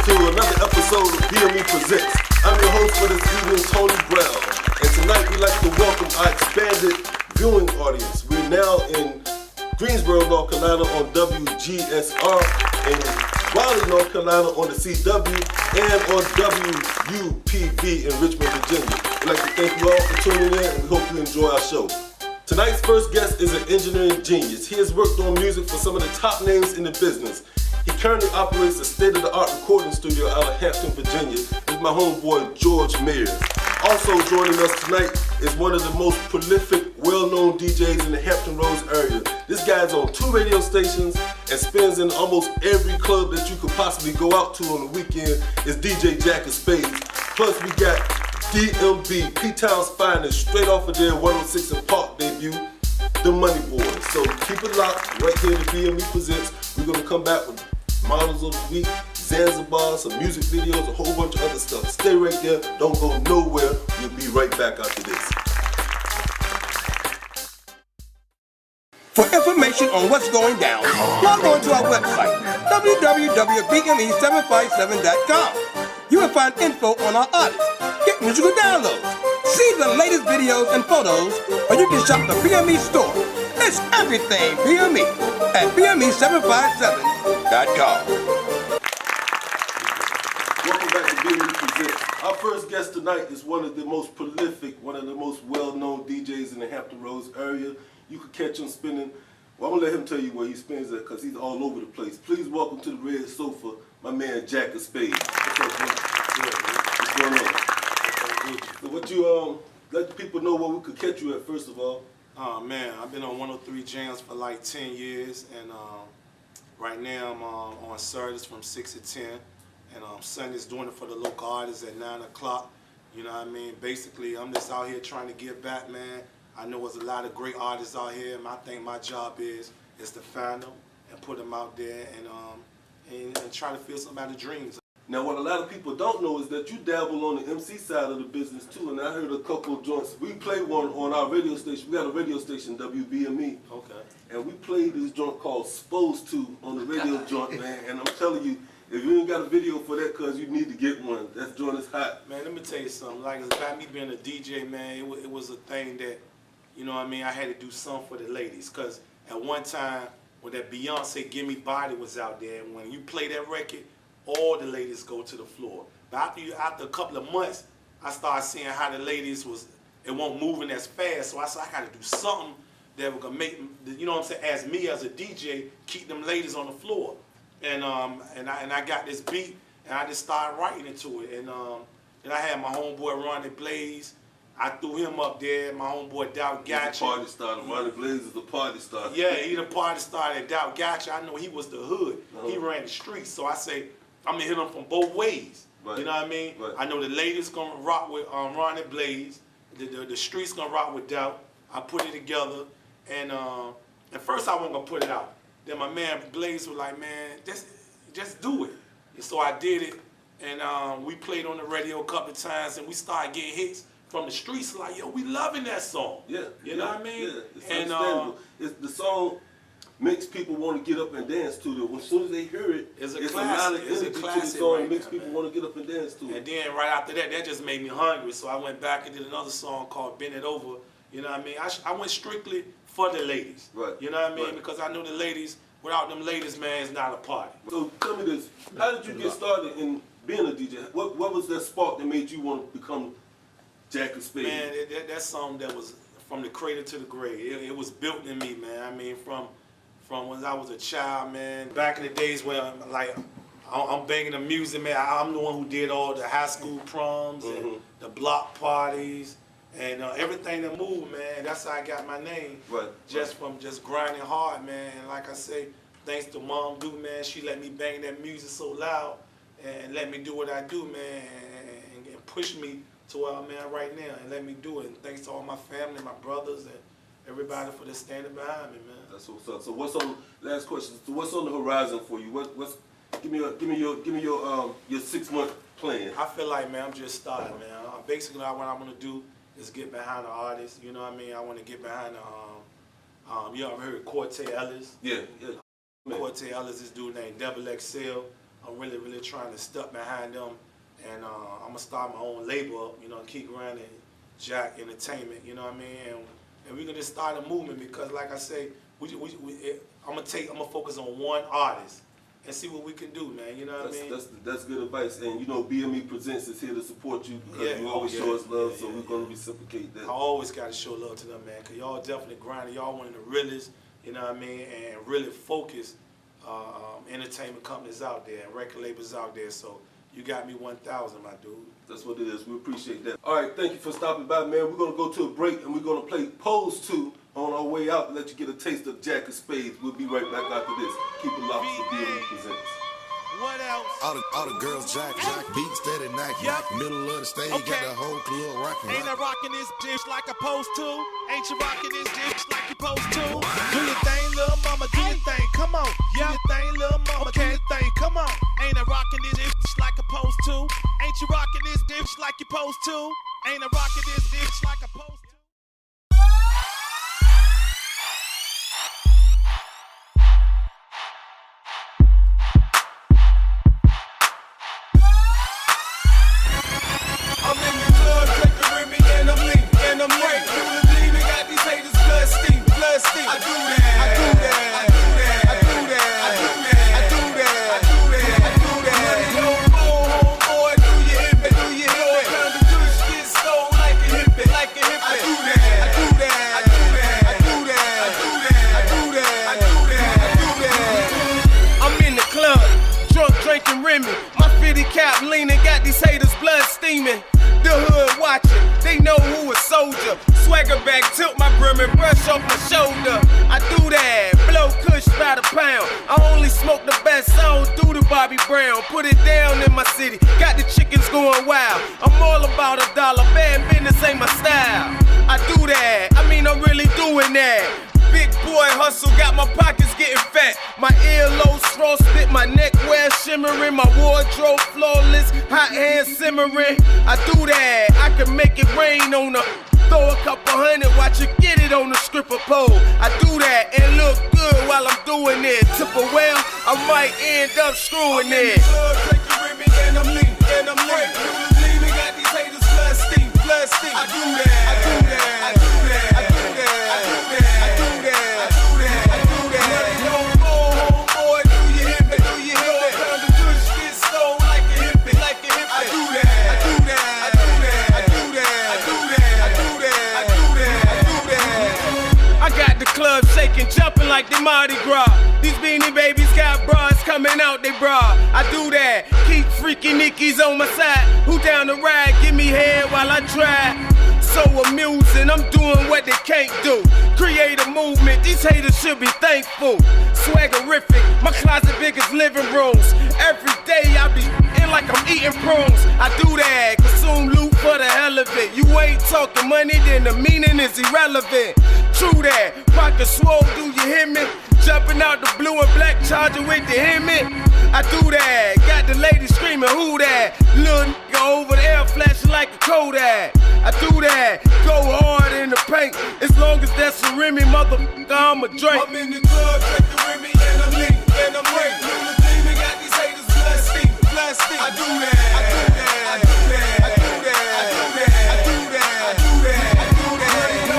to another episode of BME Presents. I'm your host for this evening, Tony Brown. And tonight we'd like to welcome our expanded viewing audience. We're now in Greensboro, North Carolina on WGSR, in Raleigh, North Carolina on the CW, and on WUPV in Richmond, Virginia. We'd like to thank you all for tuning in, and we hope you enjoy our show. Tonight's first guest is an engineering genius. He has worked on music for some of the top names in the business. He currently operates a state-of-the-art recording studio out of Hampton, Virginia. This is my homeboy, George Mears. Also joining us tonight is one of the most prolific, well-known DJs in the Hampton Roads area. This guy's on 2 radio stations and spins in almost every club that you could possibly go out to on the weekend. Is DJ Jack of Spades. Plus we got DMB, P-Town's finest, straight off of their 106 and Park debut, The Money Boys. So keep it locked right here to BME Presents. We're going to come back with Models of the Week, Zanzibar, some music videos, a whole bunch of other stuff. Stay right there, don't go nowhere. We'll be right back after this. For information on what's going down, log on to our website, www.bme757.com. You will find info on our artists, get musical downloads, see the latest videos and photos, or you can shop the BME store. It's everything BME at BME757.com. Welcome back to BME Presents. Our first guest tonight is one of the most prolific, one of the most well-known DJs in the Hampton Roads area. You could catch him spinning. Well, I'm going to let him tell you where he spins at because he's all over the place. Please welcome to the red sofa, my man Jack of Spades. What's up, man? What's going on? So what you, let the people know where we could catch you at, first of all. Oh man, I've been on 103 Jams for like 10 years, and right now I'm on Saturdays from 6 to 10, and Sundays doing it for the local artists at 9 o'clock. You know what I mean? Basically, I'm just out here trying to give back, man. I know there's a lot of great artists out here, and I think my job is to find them and put them out there and try to fulfill somebody's dreams. Now, what a lot of people don't know is that you dabble on the MC side of the business too, and I heard a couple of joints. We played one on our radio station. We got a radio station, WBME. Okay. And we played this joint called "Supposed To" on the radio joint, man. And I'm telling you, if you ain't got a video for that, cuz you need to get one. That joint is hot. Man, let me tell you something. Like, about me being a DJ, man, it was a thing that, you know what I mean, I had to do something for the ladies. Because at one time, when that Beyonce "Gimme Body" was out there, and when you play that record, all the ladies go to the floor. But after a couple of months, I started seeing how the ladies it wasn't moving as fast. So I said, I got to do something that was going to make, you know what I'm saying, as me as a DJ, keep them ladies on the floor. And I got this beat, and I just started writing into it. And I had my homeboy Ronnie Blaze. I threw him up there. My homeboy Doubt Gotcha. He's a party starter. Ronnie Blaze is the party starter. Yeah, he the party starter. And Doubt Gotcha, I know he was the hood. He ran the streets. So I say, I'm going to hit him from both ways. Right. You know what I mean? Right. I know the ladies going to rock with Ronnie Blaze. The streets going to rock with Doubt. I put it together. And at first I wasn't going to put it out. Then my man Blaze was like, man, just do it. And so I did it. And we played on the radio a couple of times. And we started getting hits from the streets like, yo, we loving that song. Yeah. You know what I mean? Yeah, it's understandable. The song makes people want to get up and dance to it. As soon as they hear it, it's a classic. It's a classic song. It makes people want to get up and dance to it. And then right after that, that just made me hungry. So I went back and did another song called "Bend It Over." You know what I mean? I went strictly for the ladies. Right. You know what I mean? Right. Because I know the ladies. Without them ladies, man, it's not a party. So tell me this: how did you get started in being a DJ? What was that spark that made you want to become Jack of Spades? Man, that's something that was from the cradle to the grave. It was built in me, man. I mean, from when I was a child, man. Back in the days when I'm banging the music, man. I'm the one who did all the high school proms and the block parties and everything that moved, man. That's how I got my name. Right. From just grinding hard, man. And like I say, thanks to Mom Do, man. She let me bang that music so loud and let me do what I do, man, and push me to where I'm at right now and let me do it. And thanks to all my family, my brothers, and everybody for this standing behind me, man. That's what's up. So what's on? Last question. So what's on the horizon for you? Give me your 6 month plan. I feel like, man, I'm just starting, man. Basically, what I'm gonna do is get behind the artists. You know what I mean? I want to get behind the you ever heard Cortez Ellis? Yeah. Cortez Ellis, this dude named Double XL. I'm really trying to step behind them, and I'm gonna start my own label up, you know, keep running Jack Entertainment, you know what I mean, and we're gonna just start a movement because, like I say, I'm gonna focus on one artist and see what we can do, man. You know what I mean? That's good advice, and you know, BME Presents is here to support you because you always show us love, so we're gonna reciprocate that. I always gotta show love to them, man, because y'all definitely grinding. Y'all one of the realest, you know what I mean, and really focused entertainment companies out there and record labels out there. So you got me 1,000, my dude. That's what it is. We appreciate that. All right, thank you for stopping by, man. We're gonna go to a break, and we're gonna play Pose 2 on our way out and let you get a taste of Jack of Spades. We'll be right back after this. Keep it locked for BME Presents. What else? All the girls jack beats steady knock. Middle of the stage, got the whole club rocking. Ain't I rocking this bitch like I supposed to? Ain't you rocking this bitch like you supposed to? Do your thing, little mama, do your thing, come on. Do your thing, little mama, do your thing, come on. Ain't I rocking this bitch like I supposed to? Ain't you rocking this bitch like you supposed to? Ain't I rocking this bitch like I supposed to? Leaning, got these haters blood steaming. The hood watching, they know who a soldier. Swagger back, tilt my brim and brush off my shoulder. I do that, blow kush by the pound. I only smoke the best, I don't do the Bobby Brown. Put it down in my city, got the chickens going wild. I'm all about a dollar, bad business ain't my style. I do that, I mean I'm really doing that. Big boy hustle, got my pockets getting fat. My earlobes frosted, my neckwear shimmering, my wardrobe flawless, hot hands simmering. I do that, I can make it rain on her. Throw a couple hundred, watch you get it on the stripper pole. I do that and look good while I'm doing it. Tip a well, I might end up screwing it. And I'm lean, and I'm lean. Leaning, got these haters blood steam, blood steam. I do that, I do that, I do that, I do that, I do that. Club shaking, jumping like the Mardi Gras. These beanie babies got bras coming out they bra. I do that, keep freaky Nickies on my side. Who down the ride, give me head while I try. So amusing, I'm doing what they can't do. Create a movement, these haters should be thankful. Swaggerific, my closet big as living rooms. Every day I be in like I'm eating prunes. I do that, consume loot for the hell of it. You ain't talking money, then the meaning is irrelevant. True that, pocket swole, do you hear me? Jumping out the blue and black Charger with the Hemi. I do that, got the ladies screaming, who that? Little nigga over there flashing like a Kodak. I do that, go hard in the paint. As long as that's a Remy, motherfucker, I'm a drink. I'm in the club, drinking Remy, and I'm lean, and I'm lean. Lula Demon got these haters blood steam, blood steam. I do that, I do that, I do that, I do that, I do that, I do that, I do that, I do that.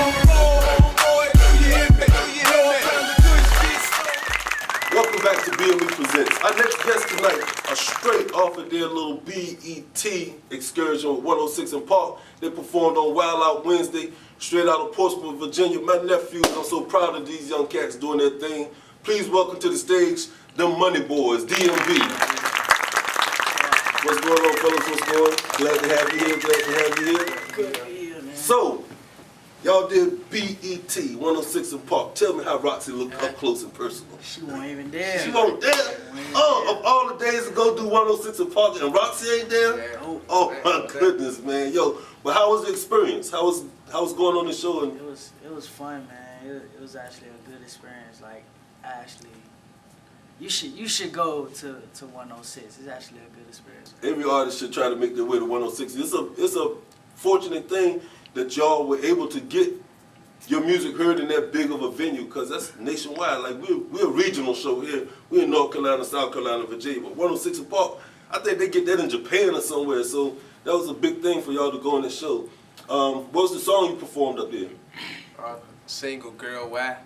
Welcome back to BME Presents. Our next guest tonight are straight off of their little BET excursion with 106 in Park. They performed on Wild Out Wednesday, straight out of Portsmouth, Virginia. My nephews, I'm so proud of these young cats doing their thing. Please welcome to the stage, the Money Boys, DMV. What's going on, fellas? What's going on? Glad to have you here, glad to have you here. Good to be here, man. So, y'all did BET, 106 in Park. Tell me how Roxy looked up close and personal. She wasn't even there. She wasn't there? Oh, of all the days to go do 106 in Park and Roxy ain't there? Oh my goodness, man. Yo, but how was the experience? How was going on the show? And It was fun, man. It was actually a good experience. Like, actually, you should go to 106. It's actually a good experience. Every artist should try to make their way to 106. It's a fortunate thing that y'all were able to get your music heard in that big of a venue, because that's nationwide. Like we're a regional show here. We're in North Carolina, South Carolina, Virginia. But 106 and Park, I think they get that in Japan or somewhere. So that was a big thing for y'all to go on the show. What was the song you performed up there? Single Girl Why.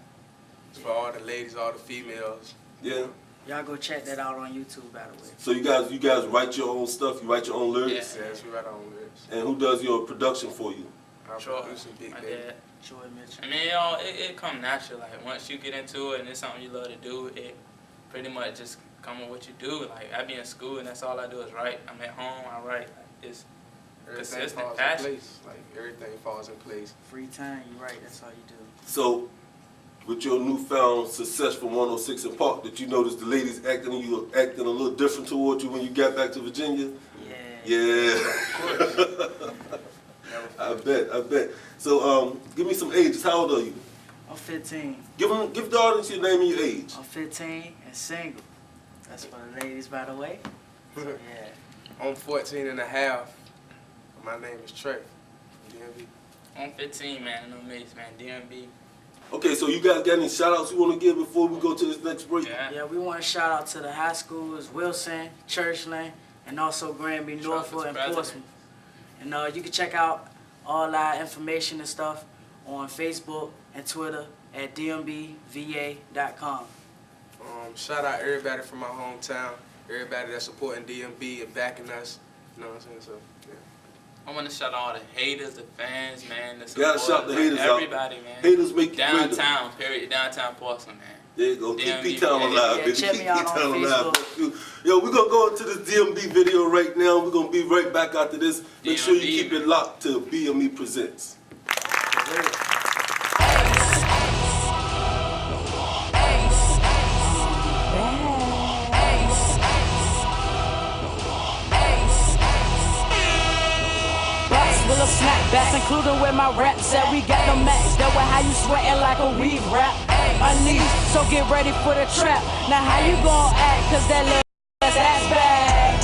It's for all the ladies, all the females. Yeah. Y'all go check that out on YouTube, by the way. So you guys write your own stuff. You write your own lyrics. Yes, we write our own lyrics. And who does your production for you? Our producer, Big My Baby. dad. Joy Mitchell. I mean, you know, it come natural. Like once you get into it and it's something you love to do, it pretty much just come with what you do. Like I be in school and that's all I do is write. I'm at home, I write. Like, it's Everything consistent falls passion. in place. Like everything falls in place. Free time, you right, that's all you do. So, with your newfound success from 106 and Park, did you notice the ladies acting a little different toward you when you got back to Virginia? Yeah. I bet. So, give me some ages. How old are you? I'm 15. Give the audience your name and your age. I'm 15 and single. That's for the ladies, by the way. So, yeah. I'm 14 and a half. My name is Trey from DMV. I'm 15, man. No mates, man. DMB. Okay, so you guys got any shout outs you want to give before we go to this next break? Yeah, we want to shout out to the high schools, Wilson, Churchland, and also Granby, Norfolk, and Portsmouth. And you can check out all our information and stuff on Facebook and Twitter at dmbva.com. Shout out everybody from my hometown, everybody that's supporting DMB and backing us. You know what I'm saying? So, yeah. I want to shout out all the haters, the fans, man. The Gotta shout the haters out. everybody, man. Haters make you downtown, period. Downtown Portsmouth, man. There you go. Keep DMV P-Town video. alive, Yeah, baby. check Keep me out on P-Town alive. Facebook. Yo, we're going to go into this DMB video right now. We're going to be right back after this. Make sure you DMB, keep it locked to BME Presents. Full of snapbacks, including where my rap set. We got the max, that way how you sweating like a weed rap. Unleashed, so get ready for the trap. Now how you gon' act, cause that little ass bag.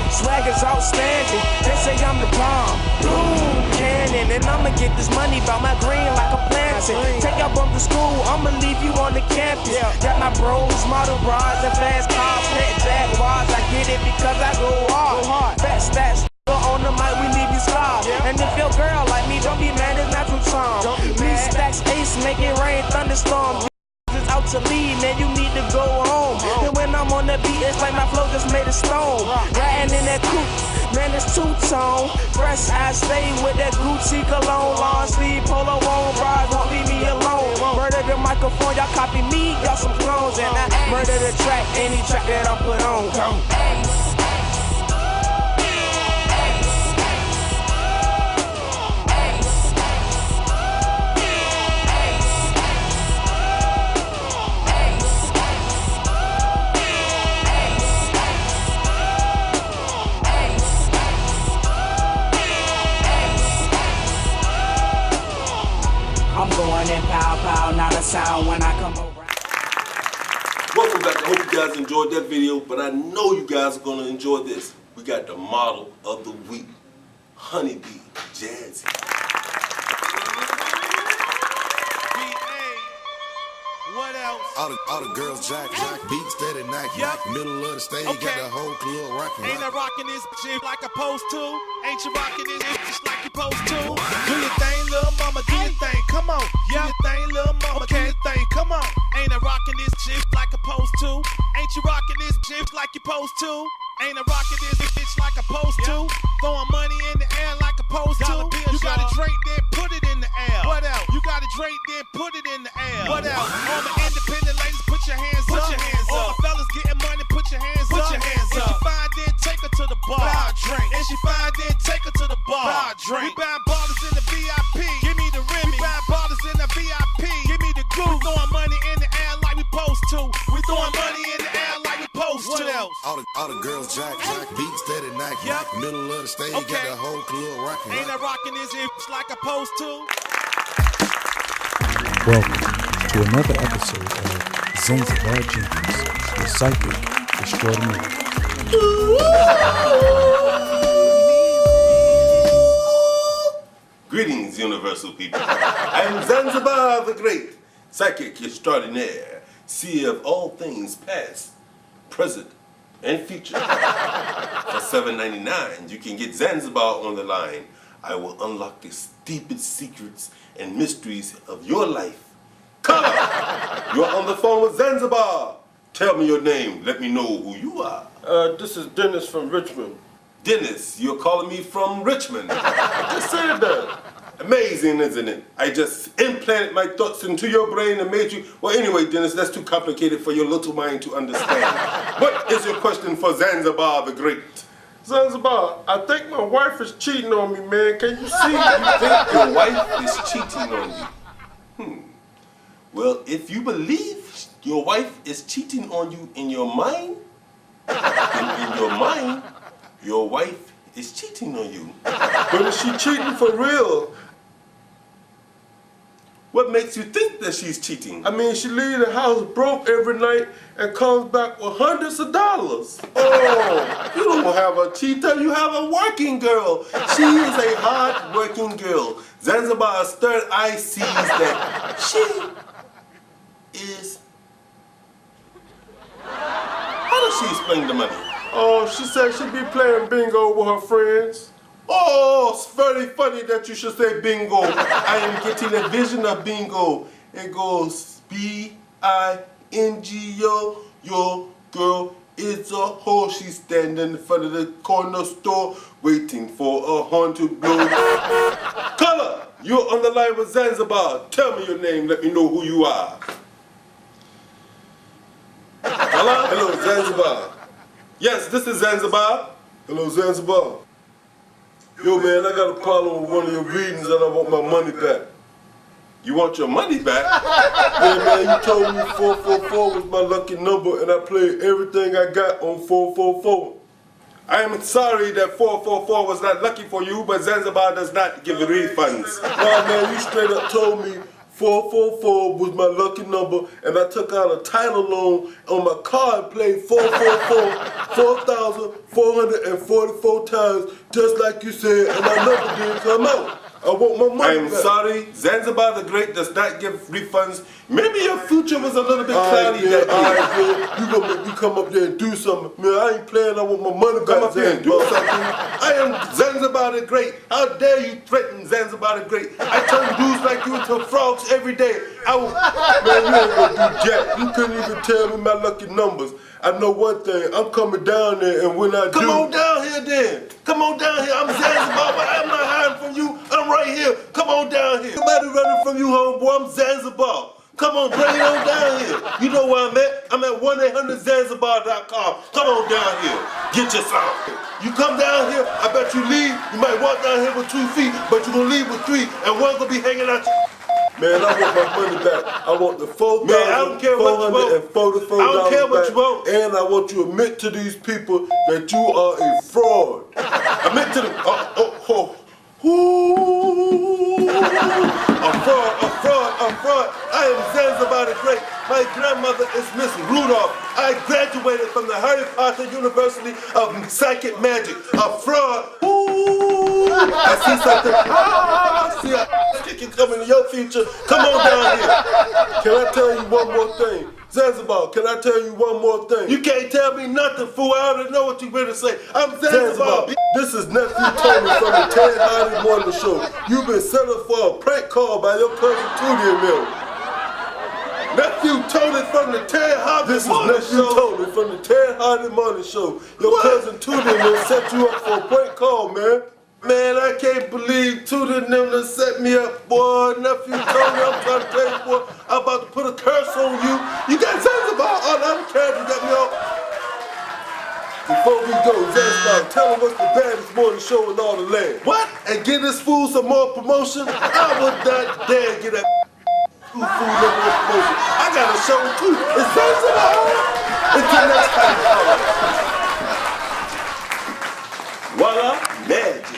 Swag is outstanding, they say I'm the bomb. Boom, cannon, and I'ma get this money by my green like a plantain. Take your bum to school, I'ma leave you on the campus. Got my bros, model rods, and fast cars, net Jaguars. I get it because I go hard. Best stats. On the mic, we leave you scarred. And if your girl like me, don't be mad, it's natural charm. Me stacks ace, make it rain, thunderstorm. Just out to lead, man, you need to go home. And when I'm on the beat, it's like my flow just made of stone. Riding in that coupe, man, it's two-tone. Fresh, I stay with that Gucci cologne. Long sleeve, polo on, bras, won't leave me alone. Murder the microphone, y'all copy me, y'all some clones. And I murder the track, any track that I put on. Come. I'm going in pow pow, not a sound when I come around. Welcome back. I hope you guys enjoyed that video, but I know you guys are going to enjoy this. We got the model of the week, Honeybee Jazzy. What else? All the girls jack beats steady knock. Middle of the stage, got the whole club rocking. Ain't I rocking this shit like I'm supposed to? Ain't you rocking this just like you supposed to? Do your thing, little mama, do your thing, come on. Do your thing, little mama, do your thing, come on. Ain't I rocking this shit like I'm supposed to? Ain't you rocking this shit like you supposed to? Ain't I rocking this bitch like I'm supposed to? Throwing money in the air like I'm supposed to? You gotta drink, then put it in the air. What else? You gotta drink, then put it in the air. What else? All the independent ladies, put your hands up. Put your hands up. All the fellas getting money, put your hands up. Put your hands up. If she fine, then take her to the bar. Buy a drink. If she fine, then take her to the bar. Buy a drink. We buying ballers in the VIP. Give me the Remy. We buying ballers in the VIP. Give me the goose. We throwing money in the air like we supposed to. We throwing money in the air like we supposed to. What else? All the girls jack beats steady knock. Middle of the stage, got the whole club rocking. Ain't I rocking this like I'm supposed to? Welcome to another episode of Zanzibar Jenkins, the psychic extraordinaire. Greetings, universal people. I am Zanzibar the Great, psychic extraordinaire, seer of all things past, present, and future. For $7.99, you can get Zanzibar on the line. I will unlock the deepest secrets and mysteries of your life. Come! You're on the phone with Zanzibar. Tell me your name. Let me know who you are. This is Dennis from Richmond. Dennis, you're calling me from Richmond. I just said that. Amazing, isn't it? I just implanted my thoughts into your brain and made you... Well, anyway, Dennis, that's too complicated for your little mind to understand. What is your question for Zanzibar the Great? Zanzibar, I think my wife is cheating on me, man. Can you see? You think your wife is cheating on you? Well, if you believe your wife is cheating on you in your mind, then in your mind, your wife is cheating on you. But is she cheating for real? What makes you think that she's cheating? I mean, she leaves the house broke every night and comes back with hundreds of dollars. Oh, you don't have a cheater, you have a working girl. She is a hard working girl. Zanzibar's third eye sees that she is... How does she explain the money? Oh, she said she'd be playing bingo with her friends. Oh, it's very funny that you should say bingo. I am getting a vision of bingo. It goes B-I-N-G-O. Your girl is a hoe. She's standing in front of the corner store waiting for a horn to blow. Color, you're on the line with Zanzibar. Tell me your name. Let me know who you are. Hello? Hello, Zanzibar. Yes, this is Zanzibar. Hello, Zanzibar. Yo, man, I got a problem with one of your readings and I want my money back. You want your money back? Yeah, man, you told me 444 was my lucky number and I played everything I got on 444. I am sorry that 444 was not lucky for you, but Zanzibar does not give refunds. Nah, man, you straight up told me 444 was my lucky number, and I took out a title loan on my car and played 444 4,444 times, just like you said, and my number didn't come out. I want my money I am back. sorry, Zanzibar the Great does not give refunds. Maybe your future was a little bit cloudy that day. All right, man, you gonna make me come up there and do something. Man, I ain't playing, I want my money back. Come up here and do something. I am Zanzibar the Great. How dare you threaten Zanzibar the Great? I turn dudes like you into frogs every day. Man, you ain't gonna do jack. You couldn't even tell me my lucky numbers. I know one thing, I'm coming down there, and when I do... Come on down here then. Come on down here. I'm Zanzibar, but I'm not hiding from you. I'm right here. Come on down here. Nobody running from you, homeboy. I'm Zanzibar. Come on, bring it on down here. You know where I'm at? I'm at 1-800-Zanzibar.com. Come on down here. Get your some. You come down here, I bet you leave. You might walk down here with 2 feet, but you're going to leave with 3, and one going to be hanging out. Man, I want my money back. I want the $4,444 Man, I don't care what you want. I don't care what you want. And I want you to admit to these people that you are a fraud. Admit to them. A fraud. I am Zanzibar the Great. My grandmother is Miss Rudolph. I graduated from the Harry Potter University of Psychic Magic. A fraud. I see something. I see a kicking coming in your future. Come on down here. Can I tell you one more thing? Zanzibar, can I tell you one more thing? You can't tell me nothing, fool. I already know what you're going to say. I'm Zanzibar. This is Nephew Tony from the Ted Hardy Morning Show. You've been set up for a prank call by your cousin Tootie and them. Nephew Tony from the Ted Hardy Morning Show. This is Nephew Tony from the Ted Hardy Morning Show. Your cousin Tootie and them set you up for a prank call, man. Man, I can't believe Tootie and them done set me up, boy. Nephew Tony, I'm trying to tell you, boy, I'm about to put a curse on you. You got Zanzibar all out of character, got me off. Before we go, Zanzibar, tell them what's the baddest morning show in all the land. What? And give this fool some more promotion? I would not dare get that fool no more promotion. I got a show too. It's Zanzibar. Until next time. Voila, magic.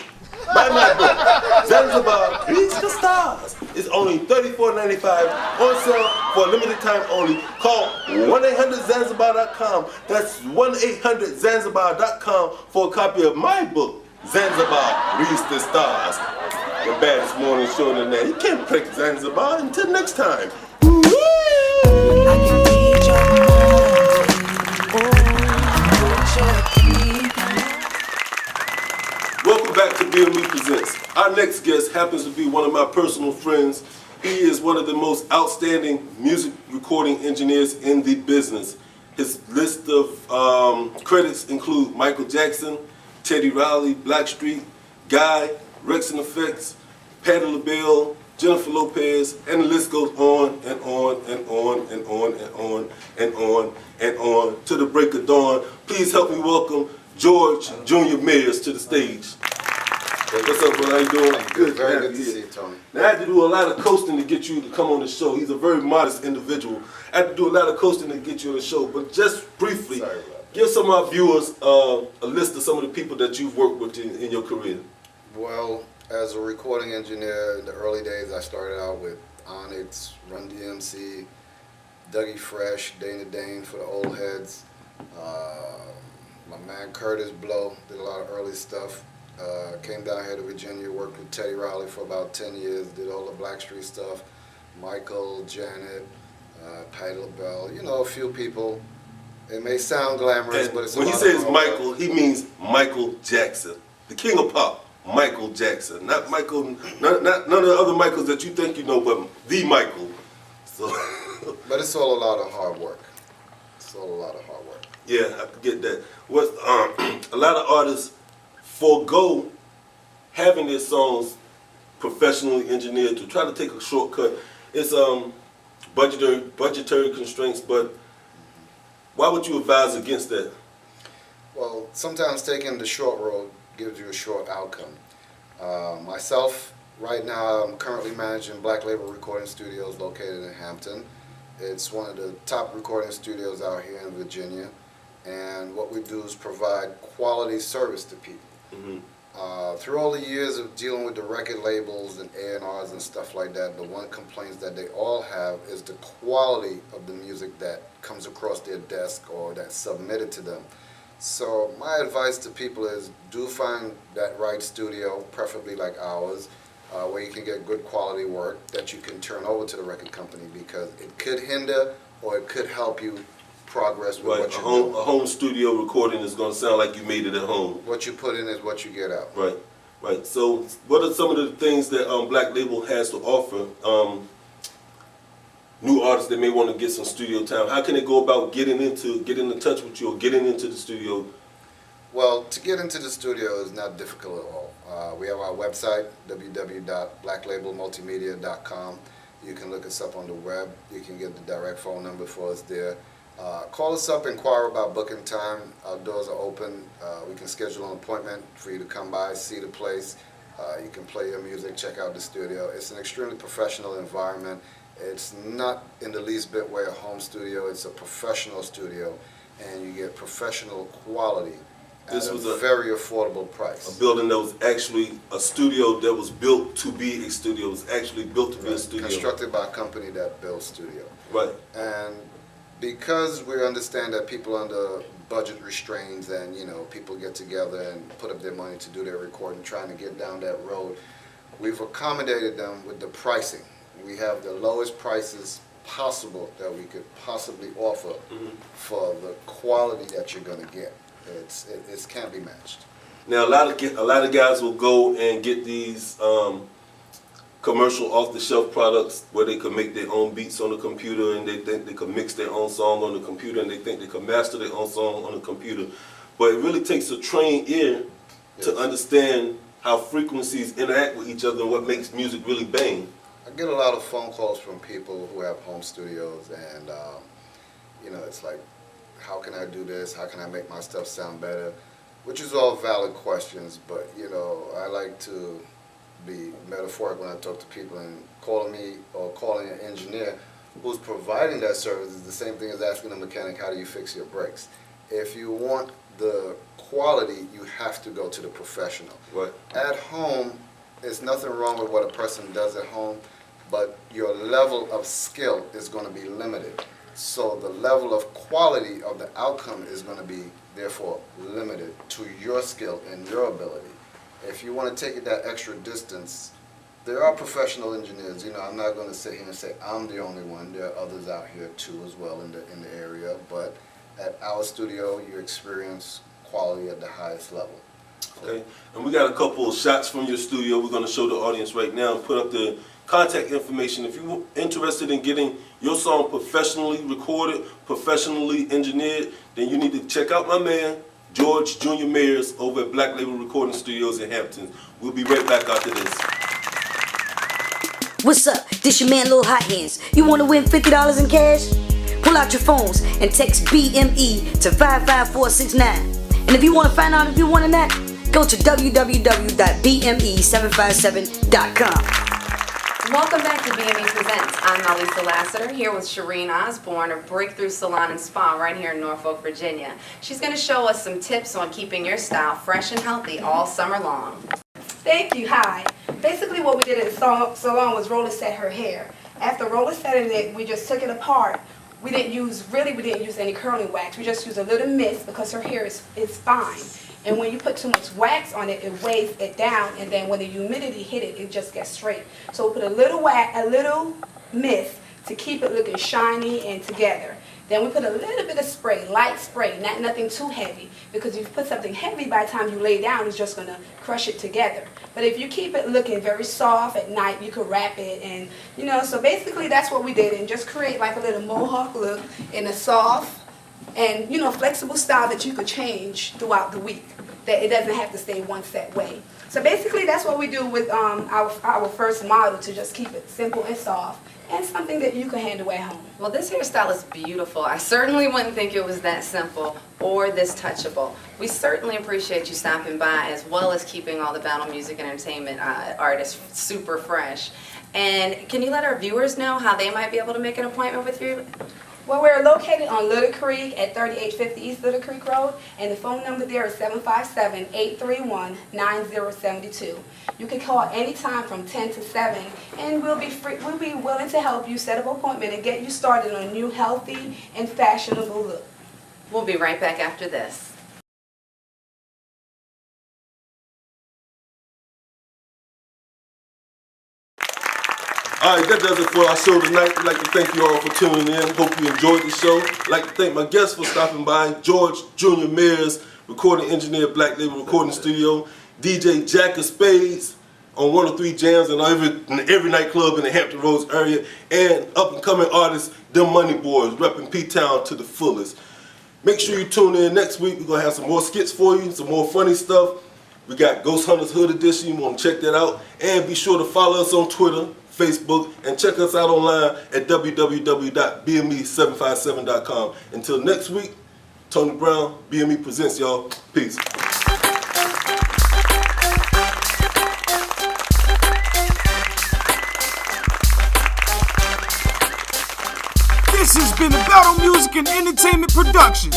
Buy my book, Zanzibar, Reach the Stars. It's only $34.95 on sale for a limited time only. Call 1-800-Zanzibar.com. That's 1-800-Zanzibar.com for a copy of my book, Zanzibar, Reach the Stars. the baddest morning show than that. You can't pick Zanzibar. Until next time. Welcome back to BME Presents. Our next guest happens to be one of my personal friends. He is one of the most outstanding music recording engineers in the business. His list of credits include Michael Jackson, Teddy Riley, Blackstreet, Guy, Rex and Effects, Patti LaBelle, Jennifer Lopez, and the list goes on and on and on and on and on and on and on to the break of dawn. Please help me welcome George Jr. Mayers to the stage. Hey, what's up, bro? How you doing? Good. Very good to see you, Tony. Now, I had to do a lot of coasting to get you to come on the show. He's a very modest individual. I had to do a lot of coasting to get you on the show. But just briefly, give some of our viewers a list of some of the people that you've worked with in your career. Well, as a recording engineer in the early days, I started out with Onyx, Run DMC, Dougie Fresh, Dana Dane for the old heads. My man Curtis Blow did a lot of early stuff. Came down here to Virginia, worked with Teddy Riley for about 10 years, did all the Blackstreet stuff. Michael, Janet, Patti LaBelle, you know, a few people. It may sound glamorous, but it's when he says Michael, he means Michael Jackson, the king of pop. Michael Jackson, not Michael, none of the other Michaels that you think you know, but the Michael. So, but it's all a lot of hard work. It's all a lot of hard work. Yeah, I get that. What a lot of artists forego having their songs professionally engineered to try to take a shortcut. It's budgetary constraints, but why would you advise against that? Well, sometimes taking the short road gives you a short outcome. Myself, right now, I'm currently managing Black Label Recording Studios located in Hampton. It's one of the top recording studios out here in Virginia, and what we do is provide quality service to people. Through all the years of dealing with the record labels and A&Rs and stuff like that, the one complaint that they all have is the quality of the music that comes across their desk or that's submitted to them. So my advice to people is do find that right studio, preferably like ours, where you can get good quality work that you can turn over to the record company, because it could hinder or it could help you progress with what you're doing. A home studio recording is going to sound like you made it at home. What you put in is what you get out. Right, right. So what are some of the things that Black Label has to offer new artists that may want to get some studio time? How can they go about getting in touch with you or getting into the studio? Well, to get into the studio is not difficult at all. We have our website, www.blacklabelmultimedia.com. You can look us up on the web. You can get the direct phone number for us there. Call us up, inquire about booking time. Our doors are open. We can schedule an appointment for you to come by, see the place. You can play your music, check out the studio. It's an extremely professional environment. It's not in the least bit way a home studio. It's a professional studio, and you get professional quality at a very affordable price. A building that was actually a studio that was built to be a studio. It was actually built to be a studio. Constructed by a company that builds studio. Right. And because we understand that people under budget restraints and, you know, people get together and put up their money to do their recording, trying to get down that road, we've accommodated them with the pricing. We have the lowest prices possible that we could possibly offer for the quality that you're going to get. It can't be matched. Now, a lot of guys will go and get these commercial off-the-shelf products where they can make their own beats on the computer, and they think they can mix their own song on the computer, and they think they can master their own song on the computer. But it really takes a trained ear to understand how frequencies interact with each other and what makes music really bang. I get a lot of phone calls from people who have home studios, and you know, it's like, how can I do this? How can I make my stuff sound better? Which is all valid questions, but you know, I like to be metaphoric when I talk to people, and calling me or calling an engineer who's providing that service is the same thing as asking a mechanic, how do you fix your brakes? If you want the quality, you have to go to the professional. Right. At home, there's nothing wrong with what a person does at home, but your level of skill is going to be limited. So the level of quality of the outcome is going to be, therefore, limited to your skill and your ability. If you want to take it that extra distance, There are professional engineers. I'm not going to sit here and say I'm the only one. There are others out here too as well in the area. But at our studio, you experience quality at the highest level. Okay, and we got a couple of shots from your studio. We're going to show the audience right now and put up the contact information. If you're interested in getting your song professionally recorded, professionally engineered, then you need to check out my man, George Jr. Mayers, over at Black Label Recording Studios in Hampton. We'll be right back after this. What's up? This your man, Lil Hot Hands. You want to win $50 in cash? Pull out your phones and text BME to 55469. And if you want to find out if you want that, go to www.bme757.com. Welcome back to BME Presents. I'm Alisa Lassiter here with Shireen Osborne of Breakthrough Salon and Spa right here in Norfolk, Virginia. She's going to show us some tips on keeping your style fresh and healthy all summer long. Thank you. Hi. Basically what we did at the salon was roller set her hair. After roller setting it, we just took it apart. We didn't use any curling wax. We just used a little mist because her hair is fine. And when you put too much wax on it, it weighs it down, and then when the humidity hit it, it just gets straight. So we put a little mist to keep it looking shiny and together. Then we put a little bit of spray, light spray, nothing too heavy, because if you put something heavy, by the time you lay down, it's just going to crush it together. But if you keep it looking very soft at night, you could wrap it, and so basically that's what we did, and just create like a little mohawk look in a soft and flexible style that you could change throughout the week, that it doesn't have to stay one set way. So basically that's what we do with our first model, to just keep it simple and soft and something that you can handle at home. Well, this hairstyle is beautiful. I certainly wouldn't think it was that simple or this touchable. We certainly appreciate you stopping by, as well as keeping all the Battle Music and Entertainment artists super fresh. And can you let our viewers know how they might be able to make an appointment with you? Well, we're located on Little Creek at 3850 East Little Creek Road, and the phone number there is 757-831-9072. You can call anytime from 10 to 7, and we'll be willing to help you set up an appointment and get you started on a new healthy and fashionable look. We'll be right back after this. All right, that does it for our show tonight. I'd like to thank you all for tuning in. Hope you enjoyed the show. I'd like to thank my guests for stopping by. George Jr. Mayers, recording engineer, Black Label Recording Studio. DJ Jack of Spades on 103 Jams and every nightclub in the Hampton Roads area. And up-and-coming artist, Them Money Boys, repping P-Town to the fullest. Make sure you tune in next week. We're going to have some more skits for you, some more funny stuff. We got Ghost Hunters Hood Edition. You want to check that out. And be sure to follow us on Twitter, Facebook, and check us out online at www.bme757.com. Until next week, Tony Brown, BME Presents, y'all. Peace. This has been a Battle Music and Entertainment production.